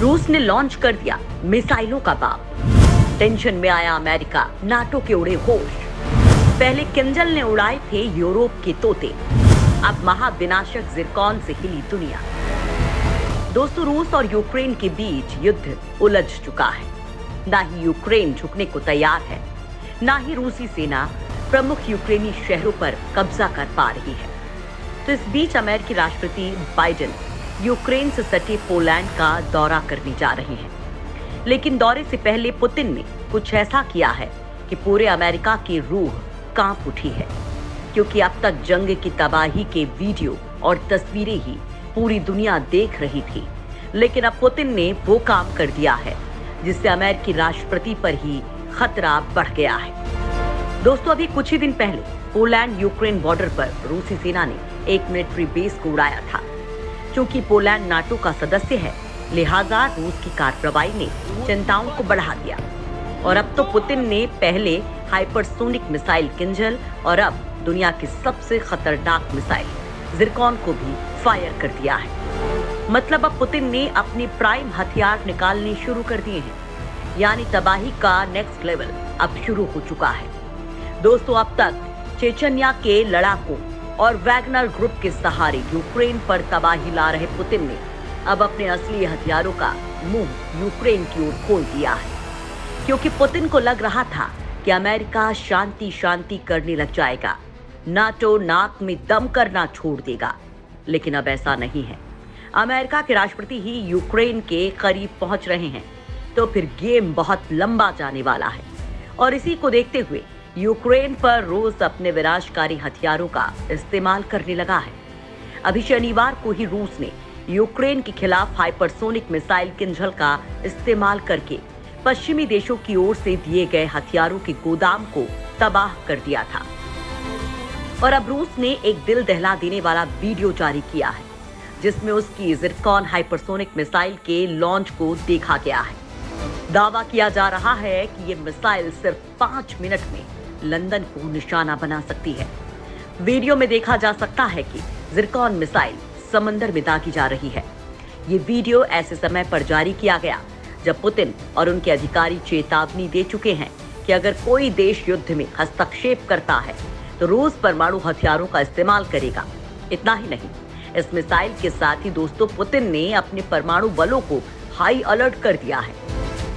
रूस ने लॉन्च कर दिया मिसाइलों का बाप। टेंशन में आया अमेरिका, नाटो के उड़े होश। पहले किंजल ने उड़ाए थे यूरोप के तोते, अब महाविनाशक जिरकॉन से हिली दुनिया। दोस्तों, रूस और यूक्रेन के बीच युद्ध उलझ चुका है। ना ही यूक्रेन झुकने को तैयार है, ना ही रूसी सेना प्रमुख यूक्रेनी शहरों पर कब्जा कर पा रही है। तो इस बीच अमेरिकी राष्ट्रपति बाइडेन यूक्रेन से सटे पोलैंड का दौरा करने जा रहे हैं। लेकिन दौरे से पहले पुतिन ने कुछ ऐसा किया है कि पूरे अमेरिका की रूह कांप उठी है, क्योंकि अब तक जंग की तबाही के वीडियो और तस्वीरें ही पूरी दुनिया देख रही थी। लेकिन अब पुतिन ने वो काम कर दिया है जिससे अमेरिकी राष्ट्रपति पर ही खतरा बढ़ गया है। दोस्तों, अभी कुछ ही दिन पहले पोलैंड यूक्रेन बॉर्डर पर रूसी सेना ने एक मिलिट्री बेस को उड़ाया था। क्योंकि पोलैंड नाटो का सदस्य है, लिहाजा रूस की कार्रवाई ने चिंताओं को बढ़ा दिया। और अब तो पुतिन ने पहले हाइपरसोनिक मिसाइल किंजल और अब दुनिया की सबसे खतरनाक मिसाइल जिरकॉन को भी फायर कर दिया है। मतलब अब पुतिन ने अपने प्राइम हथियार निकालने शुरू कर दिए हैं, यानी तबाही का नेक्स्ट लेवल अब शुरू हो चुका है। दोस्तों, अब तक चेचन्या के लड़ाकों और वैगनर ग्रुप के सहारे यूक्रेन पर तबाही ला रहे पुतिन ने अब अपने असली हथियारों का मुंह यूक्रेन की ओर खोल दिया है। क्योंकि पुतिन को लग रहा था कि अमेरिका शांति शांति करने लग जाएगा, नाटो नाक में दम करना छोड़ देगा। लेकिन अब ऐसा नहीं है। अमेरिका के राष्ट्रपति ही यूक्रेन के करीब पहुंच रहे हैं, तो फिर गेम बहुत लंबा जाने वाला है। और इसी को देखते हुए यूक्रेन पर रूस अपने विनाशकारी हथियारों का इस्तेमाल करने लगा है। अभी शनिवार को ही रूस ने यूक्रेन के खिलाफ हाइपरसोनिक मिसाइल किंजल का इस्तेमाल करके पश्चिमी देशों की ओर से दिए गए हथियारों के गोदाम को तबाह कर दिया था। और अब रूस ने एक दिल दहला देने वाला वीडियो जारी किया है, जिसमें उसकी जिरकॉन हाइपरसोनिक मिसाइल के लॉन्च को देखा गया है। दावा किया जा रहा है कि ये मिसाइल सिर्फ 5 मिनट में लंदन को निशाना बना सकती है। वीडियो में देखा जा सकता है कि जिरकॉन मिसाइल समंदर में दागी जा रही है। ये वीडियो ऐसे समय पर जारी किया गया जब पुतिन और उनके अधिकारी चेतावनी दे चुके हैं कि अगर कोई देश युद्ध में हस्तक्षेप करता है तो रूस परमाणु हथियारों का इस्तेमाल करेगा। इतना ही नहीं, इस मिसाइल के साथ ही दोस्तों पुतिन ने अपने परमाणु बलों को हाई अलर्ट कर दिया है।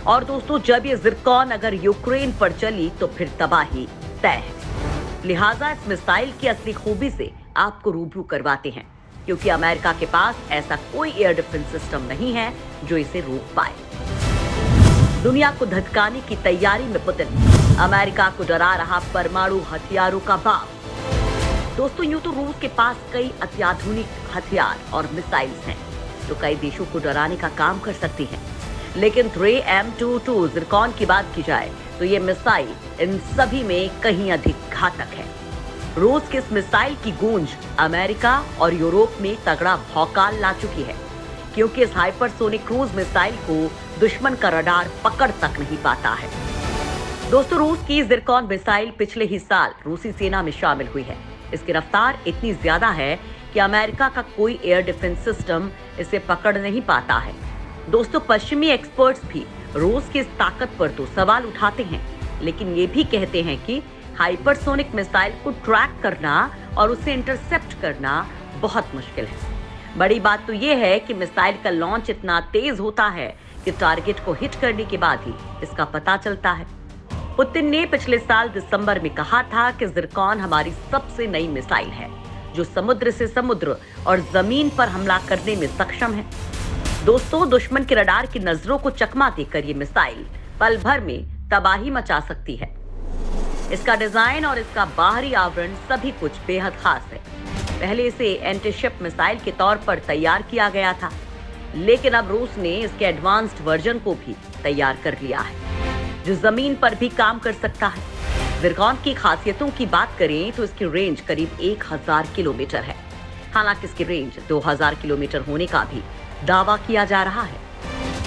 और दोस्तों, जब ये जिरकॉन अगर यूक्रेन पर चली तो फिर तबाही तय है। लिहाजा इस मिसाइल की असली खूबी से आपको रूबरू करवाते हैं, क्योंकि अमेरिका के पास ऐसा कोई एयर डिफेंस सिस्टम नहीं है जो इसे रोक पाए। दुनिया को धधकाने की तैयारी में पुतिन, अमेरिका को डरा रहा परमाणु हथियारों का बाप। दोस्तों, यूं तो रूस के पास कई अत्याधुनिक हथियार और मिसाइल्स हैं जो कई देशों को डराने का काम कर सकती हैं। लेकिन 3M22 जिरकॉन की बात की जाए तो ये मिसाइल इन सभी में कहीं अधिक घातक है। रूस की इस मिसाइल की गूंज अमेरिका और यूरोप में तगड़ा भौकाल ला चुकी है, क्योंकि इस हाइपरसोनिक क्रूज मिसाइल को दुश्मन का रडार पकड़ तक नहीं पाता है। दोस्तों, रूस की जिरकॉन मिसाइल पिछले ही साल रूसी सेना में शामिल हुई है। इसकी रफ्तार इतनी ज्यादा है कि अमेरिका का कोई एयर डिफेंस सिस्टम इसे पकड़ नहीं पाता है। दोस्तों, पश्चिमी एक्सपर्ट्स भी रूस की इस ताकत पर तो सवाल उठाते हैं, लेकिन ये भी कहते हैं कि हाइपरसोनिक मिसाइल को ट्रैक करना और उसे इंटरसेप्ट करना बहुत मुश्किल है। बड़ी बात तो ये है कि मिसाइल का लॉन्च इतना तेज होता है कि टारगेट को हिट करने के बाद ही इसका पता चलता है। पुतिन ने पिछले साल दिसंबर में कहा था कि जिरकॉन हमारी सबसे नई मिसाइल है जो समुद्र से समुद्र और जमीन पर हमला करने में सक्षम है। दोस्तों, दुश्मन के रडार की नजरों को चकमा देकर ये मिसाइल पल भर में तबाही मचा सकती है। इसका डिजाइन और इसका बाहरी आवरण सभी कुछ बेहद खास है। पहले इसे एंटीशिप मिसाइल के तौर पर तैयार किया गया था, लेकिन अब रूस ने इसके एडवांस्ड वर्जन को भी तैयार कर लिया है जो जमीन पर भी काम कर सकता है। जिरकॉन की खासियतों की बात करें तो इसकी रेंज करीब 1000 किलोमीटर है। हालांकि इसकी रेंज 2000 किलोमीटर होने का भी दावा किया जा रहा है।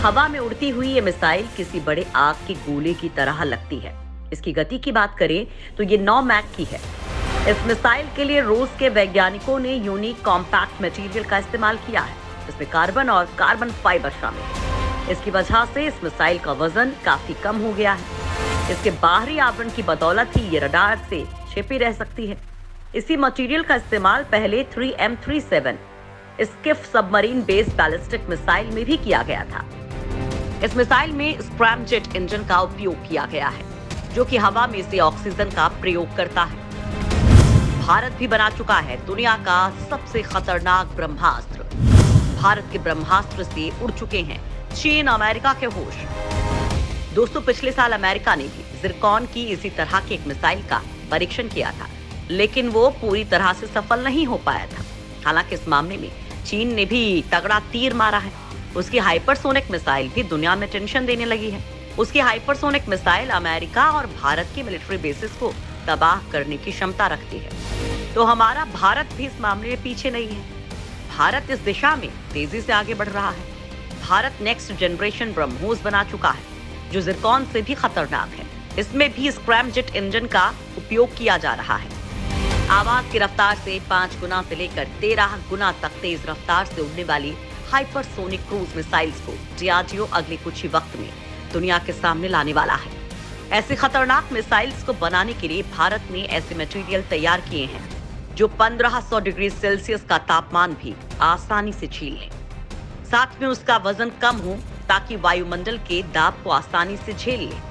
हवा में उड़ती हुई ये मिसाइल किसी बड़े आग के गोले की तरह लगती है। इसकी गति की बात करें तो ये 9 मैक की है। इस मिसाइल के लिए रूस के वैज्ञानिकों ने यूनिक कॉम्पैक्ट मटेरियल का इस्तेमाल किया है, जिसमें कार्बन और कार्बन फाइबर शामिल है। इसकी वजह से इस मिसाइल का वजन काफी कम हो गया है। इसके बाहरी आवरण की बदौलत ही ये रडार से छिपी रह सकती है। इसी मटेरियल का इस्तेमाल पहले 3M37 Schiff submarine based ballistic missile में भी किया गया था। इस मिसाइल में स्क्रैमजेट इंजन का उपयोग किया गया है, जो कि हवा में से ऑक्सीजन का प्रयोग करता है। भारत भी बना चुका है दुनिया का सबसे खतरनाक ब्रह्मास्त्र। भारत के ब्रह्मास्त्र से उड़ चुके हैं चीन, अमेरिका के होश। दोस्तों, पिछले साल अमेरिका ने भी जिरकॉन की इसी तरह की एक मिसाइल का परीक्षण किया था, लेकिन वो पूरी तरह से सफल नहीं हो पाया था। हालांकि इस मामले में चीन ने भी तगड़ा तीर मारा है। उसकी हाइपरसोनिक मिसाइल भी दुनिया में टेंशन देने लगी है। उसकी हाइपरसोनिक मिसाइल अमेरिका और भारत के मिलिट्री बेसिस को तबाह करने की क्षमता रखती है। तो हमारा भारत भी इस मामले में पीछे नहीं है। भारत इस दिशा में तेजी से आगे बढ़ रहा है। भारत नेक्स्ट जनरेशन ब्रह्मोस बना चुका है, जो जिरकॉन से भी खतरनाक है। इसमें भी स्क्रैमजेट इंजन का उपयोग किया जा रहा है। आवाज की रफ्तार से 5 गुना से लेकर 13 गुना तक तेज रफ्तार से उड़ने वाली हाइपरसोनिक क्रूज मिसाइल्स को डीआरडीओ अगले कुछ ही वक्त में दुनिया के सामने लाने वाला है। ऐसी खतरनाक मिसाइल्स को बनाने के लिए भारत ने ऐसे मटेरियल तैयार किए हैं जो 1500 डिग्री सेल्सियस का तापमान भी आसानी से झेल लें। साथ में उसका वजन कम हो ताकि वायुमंडल के दाब को आसानी से झेल ले।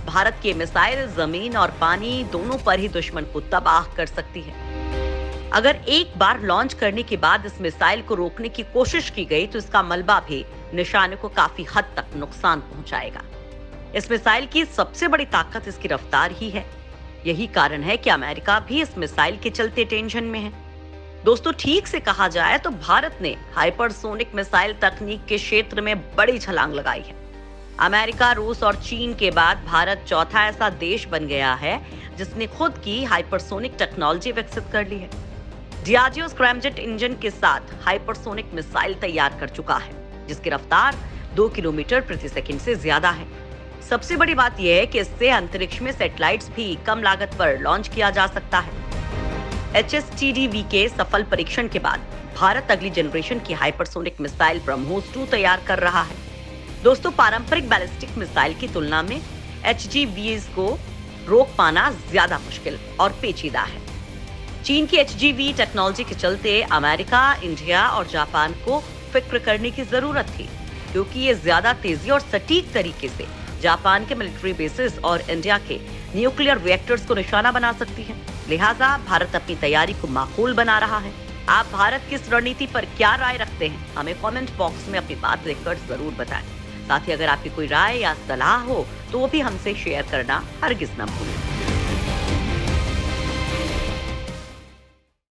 भारत की मिसाइल जमीन और पानी दोनों पर ही दुश्मन को तबाह कर सकती है। अगर एक बार लॉन्च करने के बाद इस मिसाइल को रोकने की कोशिश की गई तो इसका मलबा भी निशाने को काफी हद तक नुकसान पहुंचाएगा। इस मिसाइल की सबसे बड़ी ताकत इसकी रफ्तार ही है। यही कारण है कि अमेरिका भी इस मिसाइल के चलते टेंशन में है। दोस्तों, ठीक से कहा जाए तो भारत ने हाइपरसोनिक मिसाइल तकनीक के क्षेत्र में बड़ी छलांग लगाई है। अमेरिका, रूस और चीन के बाद भारत चौथा ऐसा देश बन गया है जिसने खुद की हाइपरसोनिक टेक्नोलॉजी विकसित कर ली है। डीआरडीओ स्क्रैमजेट इंजन के साथ हाइपरसोनिक मिसाइल तैयार कर चुका है, जिसकी रफ्तार 2 किलोमीटर प्रति सेकंड से ज्यादा है। सबसे बड़ी बात यह है कि इससे अंतरिक्ष में सैटेलाइट्स भी कम लागत पर लॉन्च किया जा सकता है। HSTDV के सफल परीक्षण के बाद भारत अगली जनरेशन की हाइपरसोनिक मिसाइल ब्रह्मोस 2 तैयार कर रहा है। दोस्तों, पारंपरिक बैलिस्टिक मिसाइल की तुलना में HGVs को रोक पाना ज्यादा मुश्किल और पेचीदा है। चीन की HGV टेक्नोलॉजी के चलते अमेरिका, इंडिया और जापान को फिक्र करने की जरूरत थी, क्योंकि ये ज्यादा तेजी और सटीक तरीके से जापान के मिलिट्री बेसिस और इंडिया के न्यूक्लियर रिएक्टर्स को निशाना बना सकती है। लिहाजा भारत अपनी तैयारी को माकूल बना रहा है। आप भारत की इस रणनीति पर क्या राय रखते हैं? हमें कमेंट बॉक्स में अपनी बात लिखकर जरूर बताएं। साथ ही अगर आपकी कोई राय या सलाह हो तो वो भी हमसे शेयर करना हरगिज न भूलें।